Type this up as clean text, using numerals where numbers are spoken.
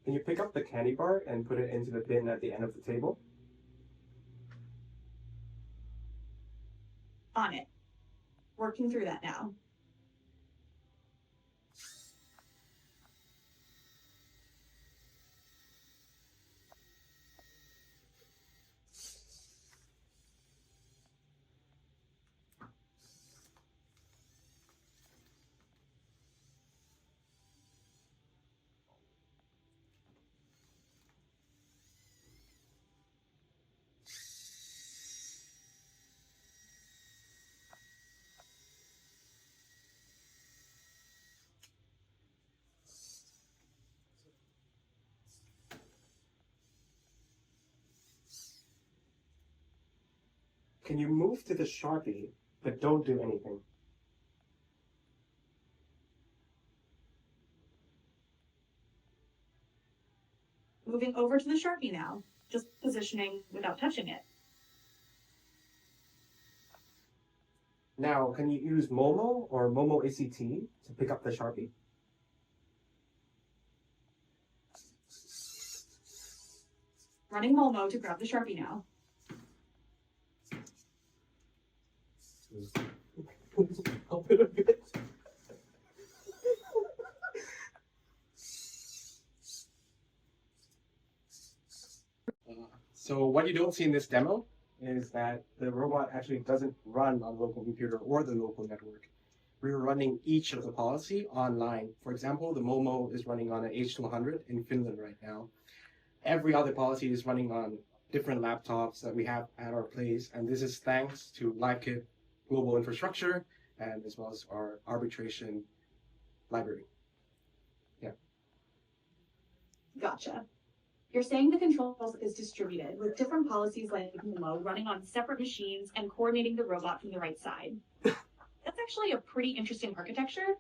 Can you pick up the candy bar and put it into the bin at the end of the table? On it. Working through that now. Can you move to the Sharpie, but don't do anything? Moving over to the Sharpie now, just positioning without touching it. Now, can you use Momo or Momo ACT to pick up the Sharpie? Running Momo to grab the Sharpie now. Help it a bit. So what you don't see in this demo is that the robot actually doesn't run on local computer or the local network. We're running each of the policy online. For example, the Momo is running on an H200 in Finland right now. Every other policy is running on different laptops that we have at our place, and this is thanks to LiveKit global infrastructure and as well as our arbitration library. Yeah. Gotcha. You're saying the control is distributed with different policies like Momo running on separate machines and coordinating the robot from the right side. That's actually a pretty interesting architecture.